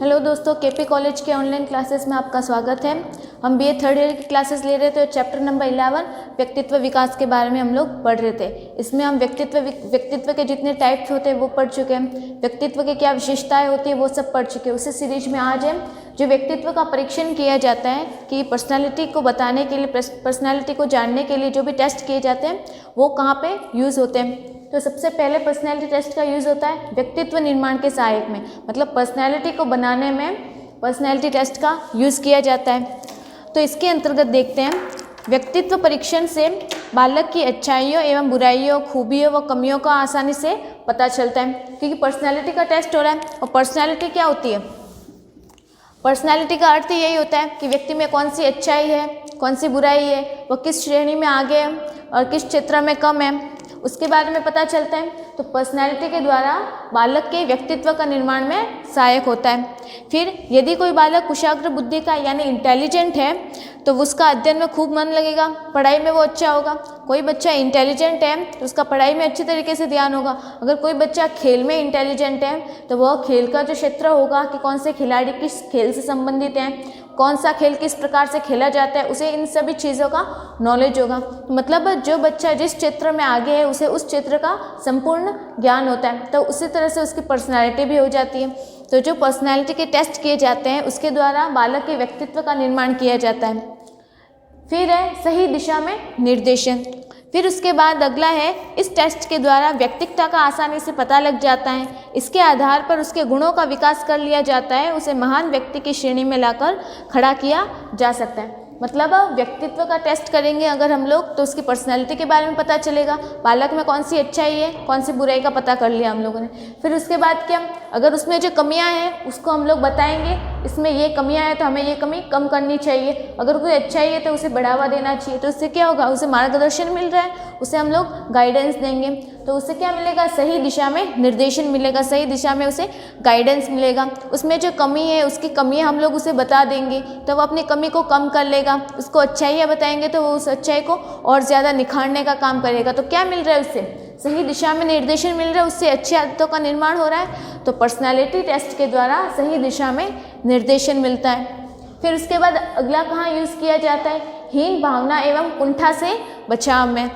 Hello दोस्तों, KP college के online classes में आपका स्वागत है। हम बीए थर्ड ईयर की क्लासेस ले रहे थे। चैप्टर नंबर 11 व्यक्तित्व विकास के बारे में हम लोग पढ़ रहे थे। इसमें हम व्यक्तित्व के जितने टाइप्स होते हैं वो पढ़ चुके हैं। व्यक्तित्व की क्या विशेषताएं होती है वो सब पढ़ चुके हैं। उसी सीरीज में आज है जो व्यक्तित्व का परीक्षण किया जाता है कि पर्सनैलिटी को बताने के लिए, पर्सनैलिटी को जानने के लिए जो भी टेस्ट किए जाते हैं वो कहाँ पे यूज़ होते हैं। तो सबसे पहले पर्सनैलिटी टेस्ट का यूज़ होता है व्यक्तित्व निर्माण के सहायक में, मतलब पर्सनैलिटी को बनाने में पर्सनैलिटी टेस्ट का यूज़ किया जाता है। तो इसके अंतर्गत देखते हैं, व्यक्तित्व परीक्षण से बालक की अच्छाइयों एवं बुराइयों, खूबियों व कमियों का आसानी से पता चलता है, क्योंकि पर्सनैलिटी का टेस्ट हो रहा है। और पर्सनैलिटी क्या होती है? पर्सनैलिटी का अर्थ यही होता है कि व्यक्ति में कौन सी अच्छाई है, कौन सी बुराई है, वह किस श्रेणी में आगे है और किस क्षेत्र में कम है, उसके बारे में पता चलता है। तो पर्सनैलिटी के द्वारा बालक के व्यक्तित्व का निर्माण में सहायक होता है। फिर यदि कोई बालक कुशाग्र बुद्धि का यानी इंटेलिजेंट है तो उसका अध्ययन में खूब मन लगेगा, पढ़ाई में वो अच्छा होगा। कोई बच्चा इंटेलिजेंट है तो उसका पढ़ाई में अच्छी तरीके से ध्यान होगा। अगर कोई बच्चा खेल में इंटेलिजेंट है तो वह खेल का जो क्षेत्र होगा कि कौन से खिलाड़ी किस खेल से संबंधित हैं, कौन सा खेल किस प्रकार से खेला जाता है, उसे इन सभी चीज़ों का नॉलेज होगा। मतलब जो बच्चा जिस क्षेत्र में आगे है उसे उस क्षेत्र का संपूर्ण ज्ञान होता है। तो उसी तरह से उसकी पर्सनैलिटी भी हो जाती है। तो जो पर्सनैलिटी के टेस्ट किए जाते हैं उसके द्वारा बालक के व्यक्तित्व का निर्माण किया जाता है। फिर है सही दिशा में निर्देशन। फिर उसके बाद अगला है, इस टेस्ट के द्वारा व्यक्तित्व का आसानी से पता लग जाता है। इसके आधार पर उसके गुणों का विकास कर लिया जाता है, उसे महान व्यक्ति की श्रेणी में लाकर खड़ा किया जा सकता है। मतलब व्यक्तित्व का टेस्ट करेंगे अगर हम लोग तो उसकी पर्सनैलिटी के बारे में पता चलेगा, बालक में कौन सी अच्छाई है, कौन सी बुराई का पता कर लिया हम लोगों ने। फिर उसके बाद क्या, अगर उसमें जो कमियां हैं उसको हम लोग बताएंगे, इसमें ये कमियां हैं तो हमें ये कमी कम करनी चाहिए। अगर कोई अच्छाई है तो उसे बढ़ावा देना चाहिए। तो उससे क्या होगा, उसे मार्गदर्शन मिल रहा है, उसे हम लोग गाइडेंस देंगे तो उससे क्या मिलेगा, सही दिशा में निर्देशन मिलेगा, सही दिशा में उसे गाइडेंस मिलेगा। उसमें जो कमी है उसकी कमियां हम लोग उसे बता देंगे तो वो अपनी कमी को कम कर लेगा। उसको अच्छाइयाँ बताएंगे तो वो उस अच्छाई को और ज़्यादा निखारने का काम करेगा। तो क्या मिल रहा है, उससे सही दिशा में निर्देशन मिल रहा है, उससे अच्छी आदतों का निर्माण हो रहा है। तो पर्सनैलिटी टेस्ट के द्वारा सही दिशा में निर्देशन मिलता है। फिर उसके बाद अगला कहाँ यूज़ किया जाता है, हीन भावना एवं कुंठा से बचाव में।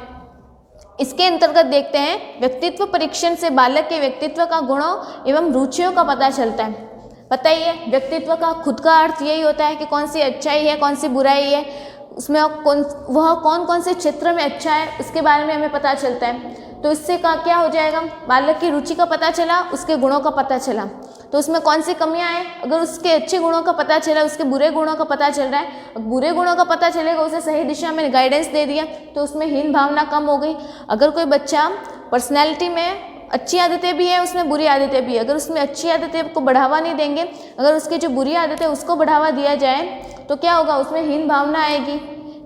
इसके अंतर्गत देखते हैं, व्यक्तित्व परीक्षण से बालक के व्यक्तित्व का गुणों एवं रुचियों का पता चलता है। पता ही है, व्यक्तित्व का खुद का अर्थ यही होता है कि कौन सी अच्छाई है, कौन सी बुराई है, उसमें कौन कौन से क्षेत्र में अच्छा है उसके बारे में हमें पता चलता है। तो इससे का क्या हो जाएगा, बालक की रुचि का पता चला, उसके गुणों का पता चला, तो उसमें कौन सी कमियां हैं। अगर उसके अच्छे गुणों का पता चला, उसके बुरे गुणों का पता चल रहा है, बुरे गुणों का पता चलेगा, उसे सही दिशा में गाइडेंस दे दिया तो उसमें हीन भावना कम हो गई। अगर कोई बच्चा पर्सनैलिटी में अच्छी आदतें भी हैं, उसमें बुरी आदतें भी हैं, अगर उसमें अच्छी आदतें को बढ़ावा नहीं देंगे, अगर उसकी जो बुरी आदतें उसको बढ़ावा दिया जाए तो क्या होगा, उसमें हीन भावना आएगी।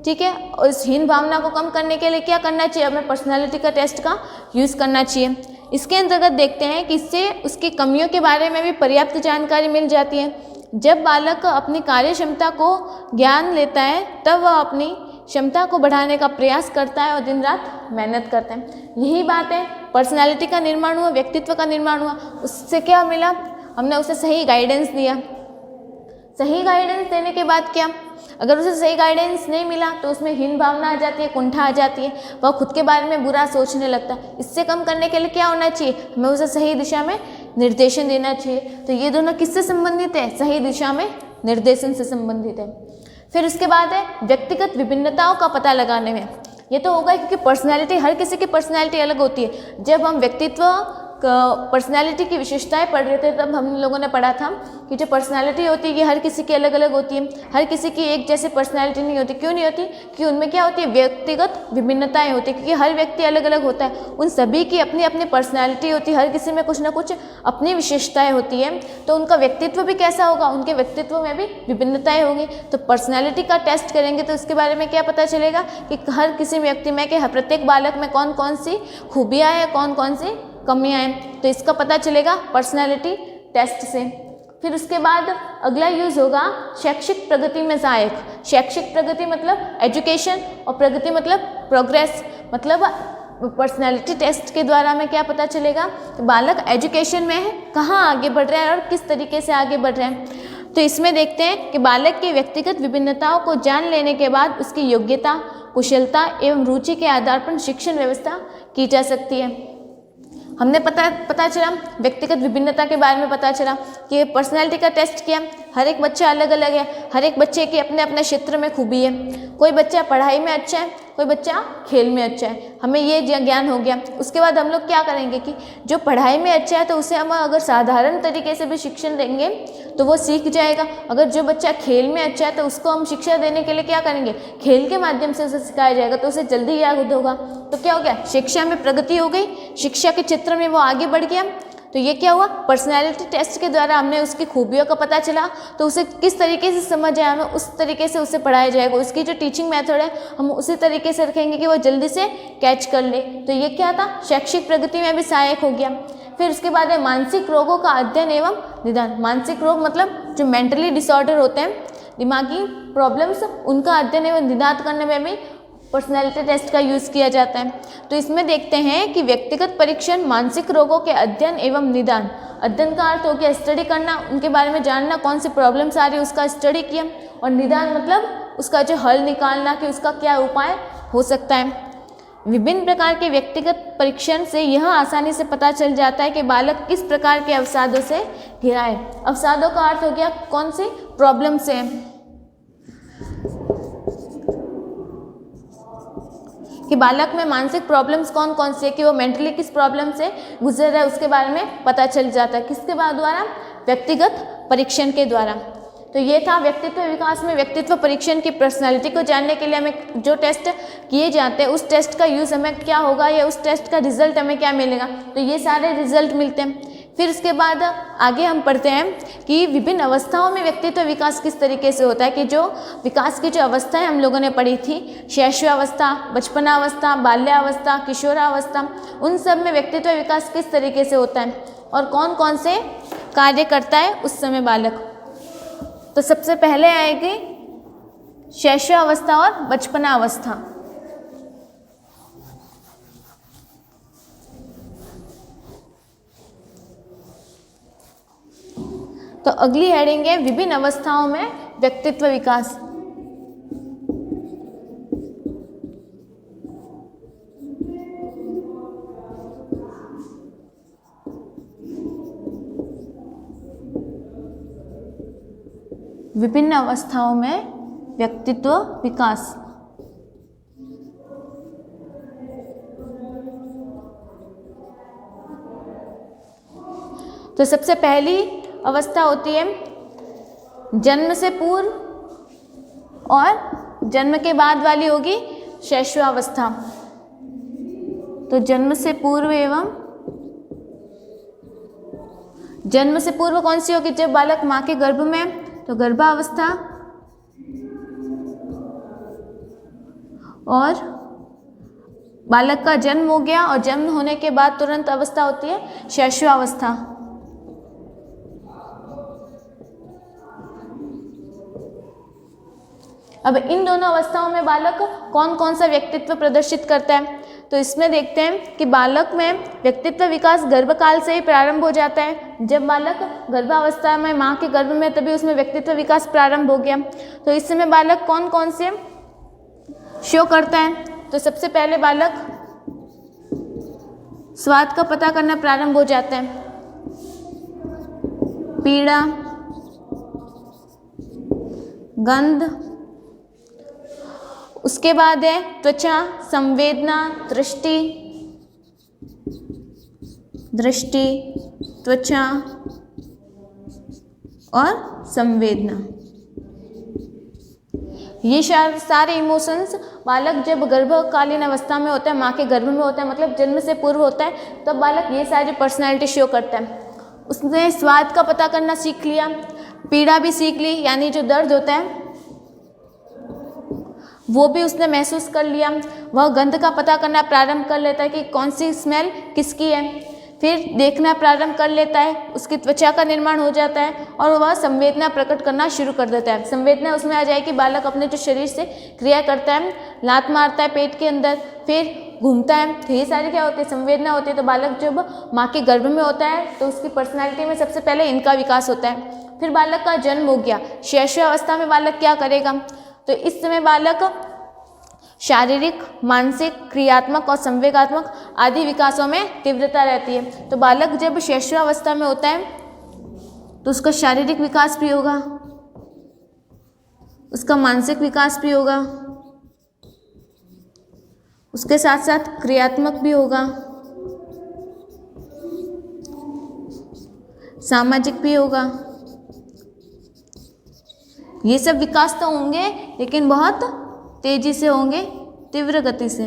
ठीक है, और इस हीन भावना को कम करने के लिए क्या करना चाहिए, हमें पर्सनैलिटी का टेस्ट का यूज़ करना चाहिए। इसके अंतर्गत देखते हैं कि इससे उसकी कमियों के बारे में भी पर्याप्त जानकारी मिल जाती है। जब बालक अपनी कार्य क्षमता को ज्ञान लेता है तब वह अपनी क्षमता को बढ़ाने का प्रयास करता है और दिन रात मेहनत करता है। यही बात है, पर्सनैलिटी का निर्माण हुआ, व्यक्तित्व का निर्माण हुआ, उससे क्या मिला, हमने उसे सही गाइडेंस दिया। सही गाइडेंस देने के बाद क्या, अगर उसे सही गाइडेंस नहीं मिला तो उसमें हीन भावना आ जाती है, कुंठा आ जाती है, वह खुद के बारे में बुरा सोचने लगता है। इससे कम करने के लिए क्या होना चाहिए, हमें उसे सही दिशा में निर्देशन देना चाहिए। तो ये दोनों किससे संबंधित है, सही दिशा में निर्देशन से संबंधित है। फिर उसके बाद है व्यक्तिगत विभिन्नताओं का पता लगाने में। ये तो होगा क्योंकि पर्सनैलिटी, हर किसी की पर्सनैलिटी अलग होती है। जब हम व्यक्तित्व पर्सनैलिटी की विशेषताएं पढ़ रहे थे तब हम लोगों ने पढ़ा था कि जो पर्सनैलिटी होती है ये हर किसी की अलग अलग होती है, हर किसी की एक जैसी पर्सनैलिटी नहीं होती। क्यों नहीं होती, कि उनमें क्या होती है, व्यक्तिगत विभिन्नताएं होती है, क्योंकि हर व्यक्ति अलग अलग होता है, उन सभी की अपनी अपनी पर्सनैलिटी होती है, हर किसी में कुछ ना कुछ अपनी विशेषताएं होती है। तो उनका व्यक्तित्व भी कैसा होगा, उनके व्यक्तित्व में भी विभिन्नताएं होंगी। तो पर्सनैलिटी का टेस्ट करेंगे तो उसके बारे में क्या पता चलेगा कि हर किसी व्यक्ति में, कि प्रत्येक बालक में कौन कौन सी खूबियाँ हैं, कौन कौन सी कमियां हैं, तो इसका पता चलेगा पर्सनैलिटी टेस्ट से। फिर उसके बाद अगला यूज़ होगा शैक्षिक प्रगति में सहायक। शैक्षिक प्रगति मतलब एजुकेशन और प्रगति मतलब प्रोग्रेस, मतलब पर्सनैलिटी टेस्ट के द्वारा हमें क्या पता चलेगा कि बालक एजुकेशन में है, कहाँ आगे बढ़ रहा है और किस तरीके से आगे बढ़ रहे हैं। तो इसमें देखते हैं कि बालक की व्यक्तिगत विभिन्नताओं को जान लेने के बाद उसकी योग्यता, कुशलता एवं रुचि के आधार पर शिक्षण व्यवस्था की जा सकती है। हमने पता चला व्यक्तिगत विभिन्नता के बारे में पता चला कि पर्सनैलिटी का टेस्ट किया। हर एक बच्चा अलग अलग है, हर एक बच्चे के अपने अपने क्षेत्र में खूबी है। कोई बच्चा पढ़ाई में अच्छा है, कोई बच्चा खेल में अच्छा है, हमें ये ज्ञान हो गया। उसके बाद हम लोग क्या करेंगे कि जो पढ़ाई में अच्छा है तो उसे हम अगर साधारण तरीके से भी शिक्षण देंगे तो वो सीख जाएगा। अगर जो बच्चा खेल में अच्छा है तो उसको हम शिक्षा देने के लिए क्या करेंगे, खेल के माध्यम से उसे सिखाया जाएगा तो उसे जल्दी याद होगा। तो क्या हो गया, शिक्षा में प्रगति हो गई, शिक्षा के क्षेत्र में वो आगे बढ़ गया। तो ये क्या हुआ, पर्सनैलिटी टेस्ट के द्वारा हमने उसकी खूबियों का पता चला, तो उसे किस तरीके से समझ आया हमें उस तरीके से उसे पढ़ाया जाएगा। उसकी जो टीचिंग मेथड है हम उसी तरीके से रखेंगे कि वो जल्दी से कैच कर ले। तो ये क्या था, शैक्षिक प्रगति में भी सहायक हो गया। फिर उसके बाद है मानसिक रोगों का अध्ययन एवं निदान। मानसिक रोग मतलब जो मेंटली डिसऑर्डर होते हैं, दिमागी प्रॉब्लम्स, उनका अध्ययन एवं निदान करने में भी पर्सनैलिटी टेस्ट का यूज़ किया जाता है। तो इसमें देखते हैं कि व्यक्तिगत परीक्षण मानसिक रोगों के अध्ययन एवं निदान। अध्ययन का अर्थ हो गया स्टडी करना, उनके बारे में जानना, कौन सी प्रॉब्लम्स आ रही है उसका स्टडी किया, और निदान मतलब उसका जो हल निकालना कि उसका क्या उपाय हो सकता है। विभिन्न प्रकार के व्यक्तिगत परीक्षण से यह आसानी से पता चल जाता है कि बालक किस प्रकार के अवसादों से घिरा है। अवसादों का अर्थ हो गया कौन सी प्रॉब्लम से, कि बालक में मानसिक प्रॉब्लम्स कौन कौन सी है, कि वो मेंटली किस प्रॉब्लम से गुजर रहा है उसके बारे में पता चल जाता है। किसके द्वारा, व्यक्तिगत परीक्षण के द्वारा। तो ये था व्यक्तित्व विकास में व्यक्तित्व परीक्षण की पर्सनैलिटी को जानने के लिए हमें जो टेस्ट किए जाते हैं उस टेस्ट का यूज़ हमें क्या होगा या उस टेस्ट का रिजल्ट हमें क्या मिलेगा। तो ये सारे रिजल्ट मिलते हैं। फिर उसके बाद आगे हम पढ़ते हैं कि विभिन्न अवस्थाओं में व्यक्तित्व विकास किस तरीके से होता है, कि जो विकास की जो अवस्थाएं हम लोगों ने पढ़ी थी, शैशवावस्था, बचपनावस्था, बाल्यावस्था, किशोरावस्था, उन सब में व्यक्तित्व विकास किस तरीके से होता है और कौन कौन से कार्य करता है उस समय बालक। तो सबसे पहले आएगी शैशवावस्था और बचपनावस्था। तो अगली हेडिंग है विभिन्न अवस्थाओं में व्यक्तित्व विकास। विभिन्न अवस्थाओं में व्यक्तित्व विकास। तो सबसे पहली अवस्था होती है जन्म से पूर्व और जन्म के बाद वाली होगी शैशवावस्था। तो जन्म से पूर्व एवं जन्म से पूर्व कौन सी होगी, जब बालक माँ के गर्भ में, तो गर्भावस्था। और बालक का जन्म हो गया और जन्म होने के बाद तुरंत अवस्था होती है शैशवावस्था। अब इन दोनों अवस्थाओं में बालक कौन कौन सा व्यक्तित्व प्रदर्शित करता है। तो इसमें देखते हैं कि बालक में व्यक्तित्व विकास गर्भकाल से ही प्रारंभ हो जाता है। जब बालक गर्भावस्था में माँ के गर्भ में, तभी उसमें व्यक्तित्व विकास प्रारंभ हो गया। तो इस समय बालक कौन कौन से शो करता है। तो सबसे पहले बालक स्वाद का पता करना प्रारंभ हो जाता है, पीड़ा, गंध। उसके बाद है त्वचा, संवेदना, दृष्टि, त्वचा और संवेदना। ये सारे इमोशंस बालक जब गर्भकालीन अवस्था में होता है, माँ के गर्भ में होता है, मतलब जन्म से पूर्व होता है, तब बालक ये सारी पर्सनैलिटी शो करता है। उसने स्वाद का पता करना सीख लिया, पीड़ा भी सीख ली, यानी जो दर्द होता है वो भी उसने महसूस कर लिया। वह गंध का पता करना प्रारंभ कर लेता है कि कौन सी स्मेल किसकी है। फिर देखना प्रारंभ कर लेता है, उसकी त्वचा का निर्माण हो जाता है और वह संवेदना प्रकट करना शुरू कर देता है। संवेदना उसमें आ जाए कि बालक अपने जो शरीर से क्रिया करता है, लात मारता है पेट के अंदर, फिर घूमता है, तो ये सारी क्या होती है, संवेदना होती है। तो बालक जब माँ के गर्भ में होता है तो उसकी पर्सनैलिटी में सबसे पहले इनका विकास होता है। फिर बालक का जन्म हो गया, शैशवावस्था में बालक क्या करेगा, तो इस समय बालक शारीरिक, मानसिक, क्रियात्मक और संवेगात्मक आदि विकासों में तीव्रता रहती है। तो बालक जब शैशवावस्था में होता है तो उसका शारीरिक विकास भी होगा, उसका मानसिक विकास भी होगा, उसके साथ साथ क्रियात्मक भी होगा, सामाजिक भी होगा। ये सब विकास तो होंगे लेकिन बहुत तेजी से होंगे, तीव्र गति से।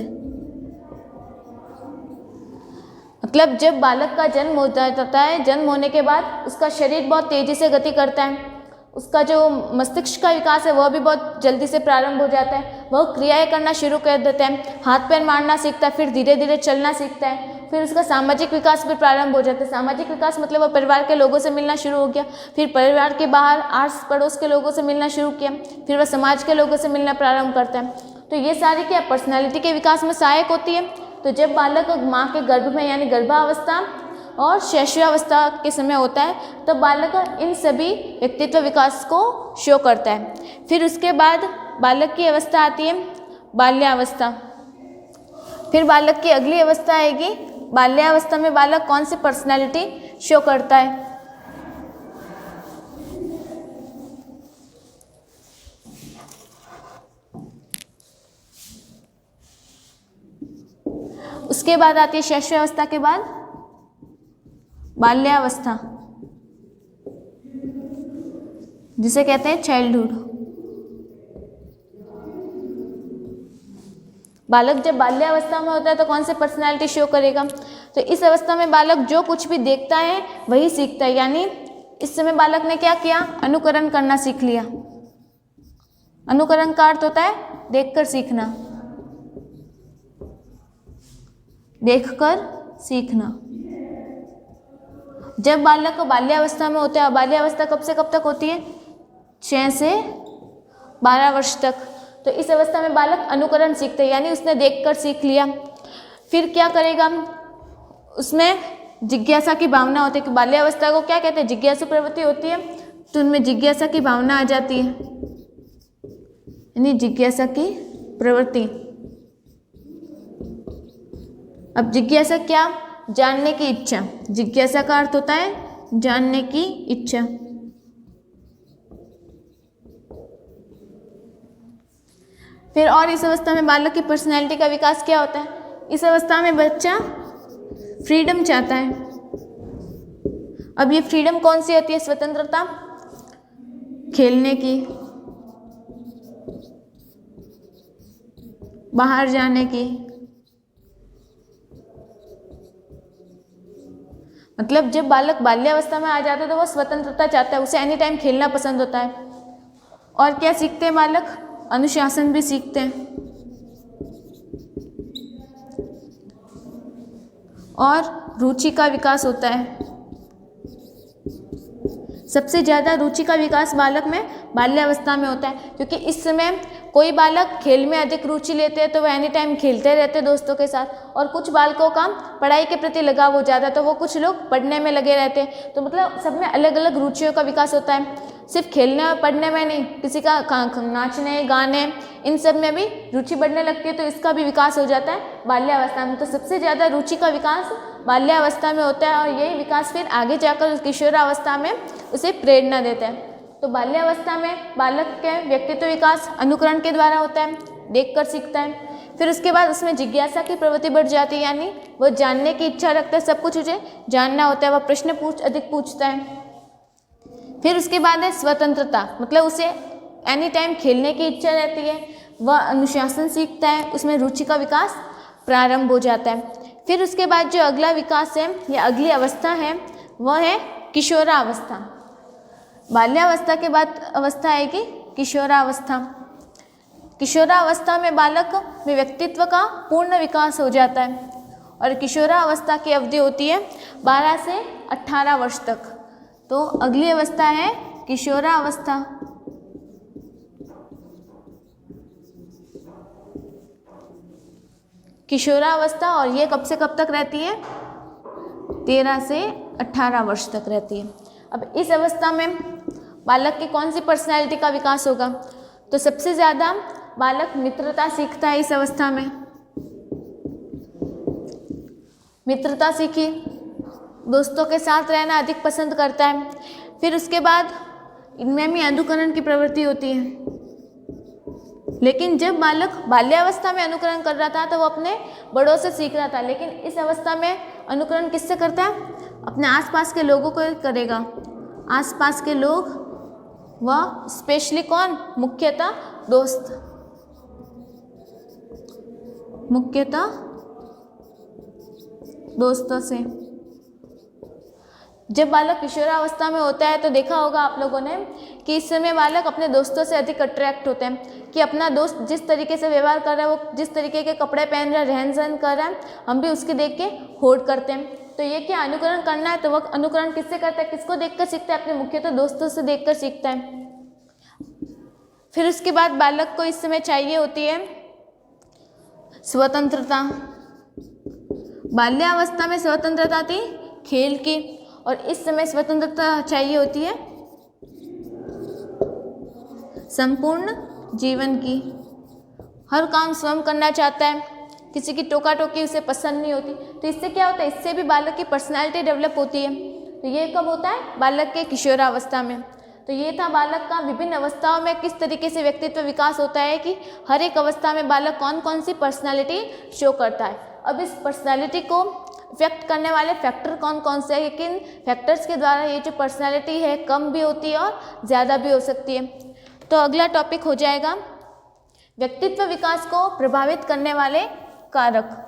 मतलब जब बालक का जन्म हो जाता है, जन्म होने के बाद उसका शरीर बहुत तेजी से गति करता है, उसका जो मस्तिष्क का विकास है वह भी बहुत जल्दी से प्रारंभ हो जाता है, वह क्रियाएं करना शुरू कर देता है, हाथ पैर मारना सीखता है, फिर धीरे धीरे चलना सीखता है। फिर उसका सामाजिक विकास भी प्रारंभ हो जाता है। सामाजिक विकास मतलब वह परिवार के लोगों से मिलना शुरू हो गया, फिर परिवार के बाहर आस पड़ोस के लोगों से मिलना शुरू किया, फिर वह समाज के लोगों से मिलना प्रारंभ करता है। तो ये सारी क्या पर्सनैलिटी के विकास में सहायक होती है। तो जब बालक माँ के गर्भ में यानी गर्भावस्था और शैशवावस्था के समय होता है तब बालक इन सभी व्यक्तित्व विकास को शो करता है। फिर उसके बाद बालक की अवस्था आती है बाल्यावस्था। फिर बालक की अगली अवस्था आएगी बाल्यावस्था में बालक कौन सी पर्सनैलिटी शो करता है। उसके बाद आती है शैशवावस्था के बाद बाल्यावस्था, जिसे कहते हैं चाइल्डहुड। बालक जब बाल्यावस्था में होता है तो कौन सी पर्सनैलिटी शो करेगा, तो इस अवस्था में बालक जो कुछ भी देखता है वही सीखता है। यानी इस समय बालक ने क्या किया, अनुकरण करना सीख लिया। अनुकरण का अर्थ होता है देखकर सीखना, देखकर सीखना। जब बालक बाल्यावस्था में होता है, बाल्यावस्था कब से कब तक होती है, 6 से 12 वर्ष तक। तो इस अवस्था में बालक अनुकरण सीखते हैं, यानी उसने देखकर सीख लिया। फिर क्या करेगा, उसमें जिज्ञासा की भावना होती है कि बाल्यावस्था को क्या कहते हैं, जिज्ञासु प्रवृत्ति होती है, तो उनमें जिज्ञासा की भावना आ जाती है, यानी जिज्ञासा की प्रवृत्ति। अब जिज्ञासा क्या, जानने की इच्छा। जिज्ञासा का अर्थ होता है जानने की इच्छा। फिर और इस अवस्था में बालक की पर्सनैलिटी का विकास क्या होता है, इस अवस्था में बच्चा फ्रीडम चाहता है। अब ये फ्रीडम कौन सी होती है, स्वतंत्रता, खेलने की, बाहर जाने की। मतलब जब बालक बाल्यावस्था में आ जाता है तो वो स्वतंत्रता चाहता है, उसे एनी टाइम खेलना पसंद होता है। और क्या सीखते हैं बालक, अनुशासन भी सीखते हैं और रुचि का विकास होता है। सबसे ज़्यादा रुचि का विकास बालक में बाल्यावस्था में होता है, क्योंकि इस समय कोई बालक खेल में अधिक रुचि लेते हैं तो वह एनी टाइम खेलते रहते हैं दोस्तों के साथ, और कुछ बालकों का पढ़ाई के प्रति लगाव हो जाता है तो वो कुछ लोग पढ़ने में लगे रहते हैं। तो मतलब सब में अलग अलग रुचियों का विकास होता है, सिर्फ खेलने और पढ़ने में नहीं, किसी का नाचने गाने इन सब में भी रुचि बढ़ने लगती है, तो इसका भी विकास हो जाता है बाल्यावस्था में। तो सबसे ज़्यादा रुचि का विकास बाल्यावस्था में होता है और यही विकास फिर आगे जाकर किशोरावस्था में उसे प्रेरणा देता है। तो बाल्यावस्था में बालक के व्यक्तित्व विकास अनुकरण के द्वारा होता है, देखकर सीखता है। फिर उसके बाद उसमें जिज्ञासा की प्रवृत्ति बढ़ जाती है, यानी वह जानने की इच्छा रखता है, सब कुछ उसे जानना होता है, वह प्रश्न अधिक पूछता है। फिर उसके बाद है स्वतंत्रता, मतलब उसे एनी टाइम खेलने की इच्छा रहती है, वह अनुशासन सीखता है, उसमें रुचि का विकास प्रारंभ हो जाता है। फिर उसके बाद जो अगला विकास है या अगली अवस्था है वह है किशोरावस्था। बाल्यावस्था के बाद अवस्था आएगी किशोरावस्था। किशोरावस्था में बालक में व्यक्तित्व का पूर्ण विकास हो जाता है और किशोरावस्था की अवधि होती है 12 से 18 वर्ष तक। तो अगली अवस्था है किशोरावस्था। किशोरावस्था, और ये कब से कब तक रहती है? 13 से 18 वर्ष तक रहती है। अब इस अवस्था में बालक की कौन सी पर्सनैलिटी का विकास होगा? तो सबसे ज़्यादा बालक मित्रता सीखता है इस अवस्था में। मित्रता सीखी, दोस्तों के साथ रहना अधिक पसंद करता है। फिर उसके बाद इनमें भी अनुकरण की प्रवृत्ति होती है। लेकिन जब बालक बाल्यावस्था में अनुकरण कर रहा था तो वो अपने बड़ों से सीख रहा था, लेकिन इस अवस्था में अनुकरण किससे करता है? अपने आसपास के लोगों को करेगा। आसपास के लोग, वह स्पेशली कौन? मुख्यतः दोस्त, मुख्यतः दोस्तों से। जब बालक किशोरावस्था में होता है तो देखा होगा आप लोगों ने कि इस समय बालक अपने दोस्तों से अधिक अट्रैक्ट होते हैं, कि अपना दोस्त जिस तरीके से व्यवहार कर रहा है, वो जिस तरीके के कपड़े पहन रहा है, रहन सहन कर रहा है, हम भी उसके देख के होड़ करते हैं। तो ये क्या अनुकरण करना है, तो वह अनुकरण किससे करता है? किसको देखकर सीखता है? अपने मुख्यतः दोस्तों से देखकर सीखता है। फिर उसके बाद बालक को इस समय चाहिए होती है स्वतंत्रता। बाल्यावस्था में स्वतंत्रता थी खेल की, और इस समय स्वतंत्रता चाहिए होती है संपूर्ण जीवन की। हर काम स्वयं करना चाहता है, किसी की टोका टोकी उसे पसंद नहीं होती। तो इससे क्या होता है? इससे भी बालक की पर्सनैलिटी डेवलप होती है। तो ये कब होता है? बालक के किशोरावस्था में। तो ये था बालक का विभिन्न अवस्थाओं में किस तरीके से व्यक्तित्व विकास होता है, कि हर एक अवस्था में बालक कौन कौन सी पर्सनैलिटी शो करता है। अब इस पर्सनैलिटी को इफेक्ट करने वाले फैक्टर कौन कौन से हैं, किन फैक्टर्स के द्वारा ये जो पर्सनैलिटी है कम भी होती है और ज़्यादा भी हो सकती है। तो अगला टॉपिक हो जाएगा व्यक्तित्व विकास को प्रभावित करने वाले कारक।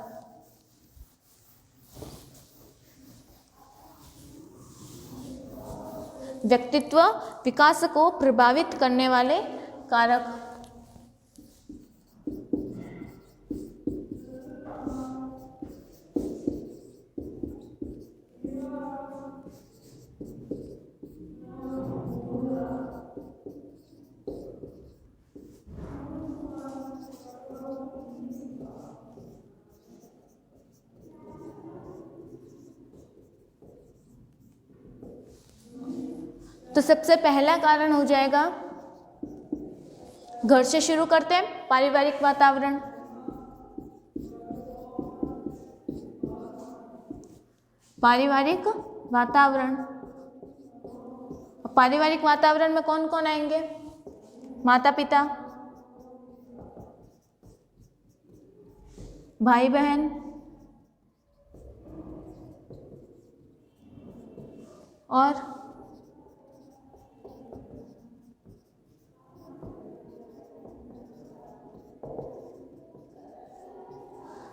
व्यक्तित्व विकास को प्रभावित करने वाले कारक। तो सबसे पहला कारण हो जाएगा, घर से शुरू करते हैं, पारिवारिक वातावरण। पारिवारिक वातावरण, पारिवारिक वातावरण में कौन कौन आएंगे? माता पिता, भाई बहन और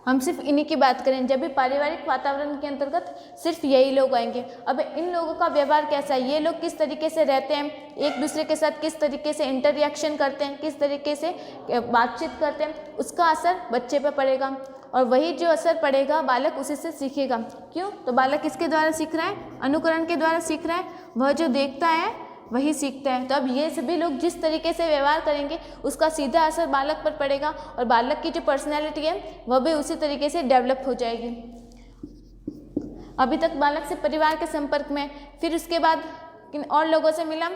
हम सिर्फ इन्हीं की बात करें। जब भी पारिवारिक वातावरण के अंतर्गत सिर्फ यही लोग आएंगे। अब इन लोगों का व्यवहार कैसा है, ये लोग किस तरीके से रहते हैं, एक दूसरे के साथ किस तरीके से इंटर रिएक्शन करते हैं, किस तरीके से बातचीत करते हैं, उसका असर बच्चे पर पड़ेगा। और वही जो असर पड़ेगा बालक उसी से सीखेगा। क्यों? तो बालक किसके द्वारा सीख रहा है? अनुकरण के द्वारा सीख रहा है। वह जो देखता है वही सीखता है। तो अब ये सभी लोग जिस तरीके से व्यवहार करेंगे उसका सीधा असर बालक पर पड़ेगा, और बालक की जो पर्सनैलिटी है वह भी उसी तरीके से डेवलप हो जाएगी। अभी तक बालक से परिवार के संपर्क में, फिर उसके बाद किन और लोगों से मिला,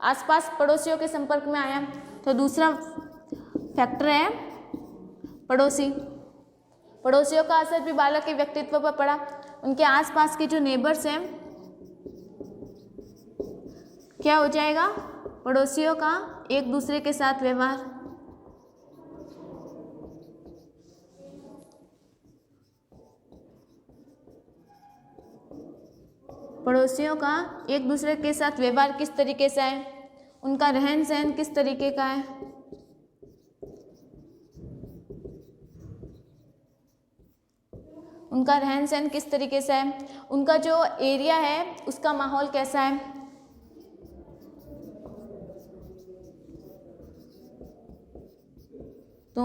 आसपास पड़ोसियों के संपर्क में आया। तो दूसरा फैक्टर है पड़ोसी। पड़ोसियों का असर भी बालक के व्यक्तित्व पर पड़ा। उनके आसपास के जो नेबर्स हैं, क्या हो जाएगा? पड़ोसियों का एक दूसरे के साथ व्यवहार। पड़ोसियों का एक दूसरे के साथ व्यवहार किस तरीके से है, उनका रहन सहन किस तरीके का है, उनका रहन सहन किस तरीके से है, उनका जो एरिया है उसका माहौल कैसा है। तो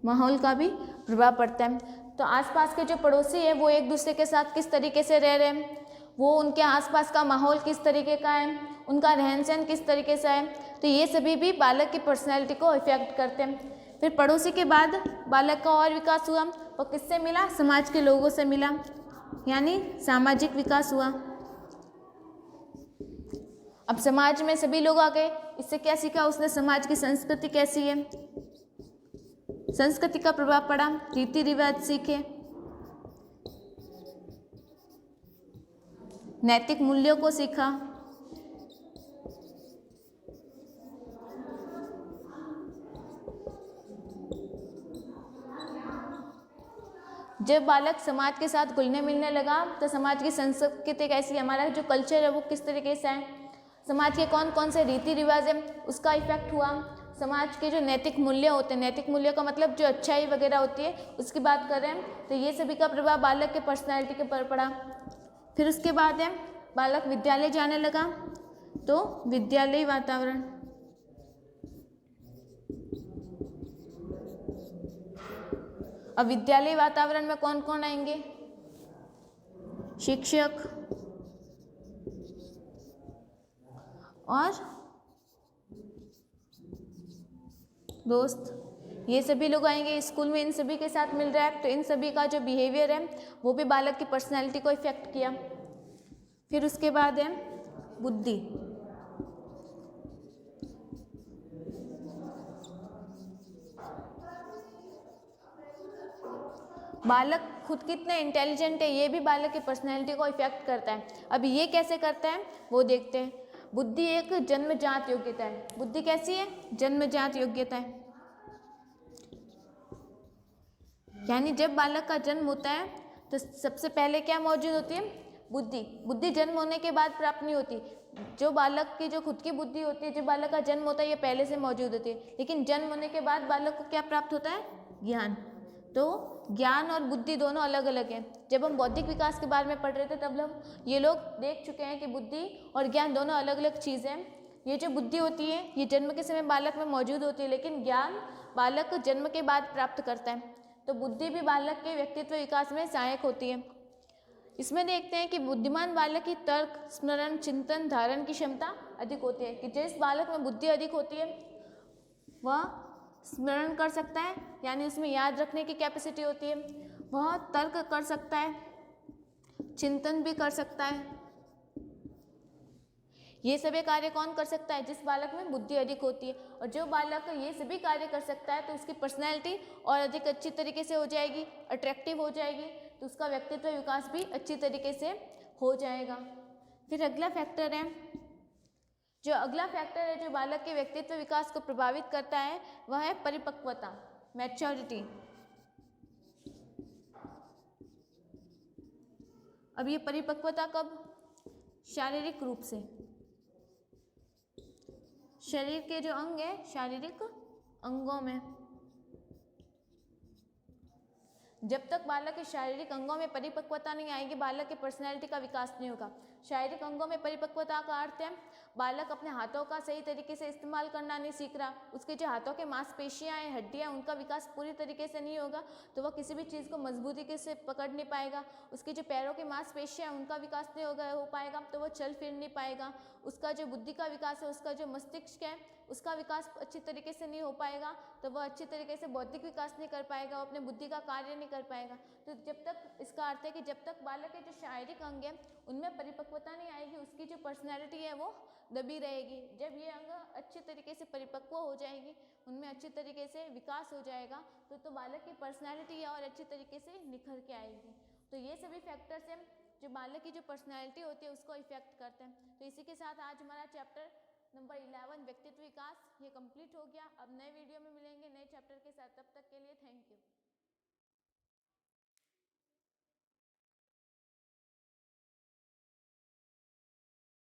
माहौल का भी प्रभाव पड़ता है। तो आसपास के जो पड़ोसी है वो एक दूसरे के साथ किस तरीके से रह रहे हैं, वो उनके आसपास का माहौल किस तरीके का है, उनका रहन सहन किस तरीके से है, तो ये सभी भी बालक की पर्सनैलिटी को इफेक्ट करते हैं। फिर पड़ोसी के बाद बालक का और विकास हुआ, वो किससे मिला, समाज के लोगों से मिला, यानी सामाजिक विकास हुआ। अब समाज में सभी लोग आ गए, इससे क्या सीखा उसने, समाज की संस्कृति कैसी है, संस्कृति का प्रभाव पड़ा, रीति रिवाज सीखे, नैतिक मूल्यों को सीखा। जब बालक समाज के साथ घुलने मिलने लगा तो समाज की संस्कृति कैसी है, हमारा जो कल्चर है वो किस तरीके से है, समाज के कौन कौन से रीति रिवाज है उसका इफेक्ट हुआ। समाज के जो नैतिक मूल्य होते हैं, नैतिक मूल्यों का मतलब जो अच्छाई वगैरह होती है उसकी बात कर रहे हैं, तो ये सभी का प्रभाव बालक के पर्सनैलिटी के ऊपर पड़ा। फिर उसके बाद है बालक विद्यालय जाने लगा, तो विद्यालयी वातावरण, अब विद्यालयी वातावरण में कौन कौन आएंगे, शिक्षक और दोस्त, ये सभी लोग आएंगे। स्कूल में इन सभी के साथ मिल रहा है, तो इन सभी का जो बिहेवियर है वो भी बालक की पर्सनैलिटी को इफेक्ट किया। फिर उसके बाद है बुद्धि, बालक खुद कितने इंटेलिजेंट है ये भी बालक की पर्सनैलिटी को इफेक्ट करता है। अब ये कैसे करता है वो देखते हैं। बुद्धि एक जन्मजात योग्यता है, बुद्धि कैसी है, जन्मजात योग्यता है, यानी जब बालक का जन्म होता है तो सबसे पहले क्या मौजूद होती है, बुद्धि। बुद्धि जन्म होने के बाद प्राप्त नहीं होती, जो बालक की जो खुद की बुद्धि होती है, जो बालक का जन्म होता है ये पहले से मौजूद होती है, लेकिन जन्म होने के बाद बालक को क्या प्राप्त होता है, ज्ञान। तो ज्ञान और बुद्धि दोनों अलग अलग हैं। जब हम बौद्धिक विकास के बारे में पढ़ रहे थे तब हम ये लोग देख चुके हैं कि बुद्धि और ज्ञान दोनों अलग अलग चीज़ें हैं। ये जो बुद्धि होती है ये जन्म के समय बालक में मौजूद होती है, लेकिन ज्ञान बालक जन्म के बाद प्राप्त करता है। तो बुद्धि भी बालक के व्यक्तित्व विकास में सहायक होती है। इसमें देखते हैं कि बुद्धिमान बालक की तर्क, स्मरण, चिंतन, धारण की क्षमता अधिक होती है, कि जिस बालक में बुद्धि अधिक होती है वह स्मरण कर सकता है, यानी उसमें याद रखने की कैपेसिटी होती है, वह तर्क कर सकता है, चिंतन भी कर सकता है। ये सभी कार्य कौन कर सकता है, जिस बालक में बुद्धि अधिक होती है। और जो बालक ये सभी कार्य कर सकता है तो उसकी पर्सनैलिटी और अधिक अच्छी तरीके से हो जाएगी, अट्रैक्टिव हो जाएगी, तो उसका व्यक्तित्व विकास भी अच्छी तरीके से हो जाएगा। फिर अगला फैक्टर है, जो बालक के व्यक्तित्व विकास को प्रभावित करता है वह है परिपक्वता, मैच्योरिटी। अब ये परिपक्वता कब, शारीरिक रूप से, शरीर के जो अंग है शारीरिक अंगों में, जब तक बालक के शारीरिक अंगों में परिपक्वता नहीं आएगी बालक की पर्सनैलिटी का विकास नहीं होगा। शारीरिक अंगों में परिपक्वता का अर्थ है बालक अपने हाथों का सही तरीके से इस्तेमाल करना नहीं सीख रहा, उसके जो हाथों के मांसपेशियां हैं, हड्डियां, उनका विकास पूरी तरीके से नहीं होगा तो वह किसी भी चीज़ को मजबूती से पकड़ नहीं पाएगा। उसके जो पैरों की मांसपेशियां हैं उनका विकास नहीं हो पाएगा तो वह चल फिर नहीं पाएगा। उसका जो बुद्धि का विकास है, उसका जो मस्तिष्क है उसका विकास अच्छी तरीके से नहीं हो पाएगा तो वह अच्छी तरीके से बौद्धिक विकास नहीं कर पाएगा, वो अपने बुद्धि का कार्य नहीं कर पाएगा। तो जब तक, इसका अर्थ है कि जब तक बालक के जो शारीरिक अंग है उनमें परिपक्वता नहीं आएगी, उसकी जो पर्सनैलिटी है वो दबी रहेगी। जब ये अंग अच्छे तरीके से परिपक्व हो जाएगी, उनमें अच्छी तरीके से विकास हो जाएगा तो बालक की पर्सनैलिटी है और अच्छी तरीके से निखर के आएगी। तो ये सभी फैक्टर्स हैं जो बालक की जो पर्सनैलिटी होती है उसको इफेक्ट करते हैं। तो इसी के साथ आज हमारा चैप्टर नंबर 11 व्यक्तित्व विकास ये कंप्लीट हो गया। अब नए वीडियो में मिलेंगे नए चैप्टर के साथ, तब तक के लिए थैंक यू।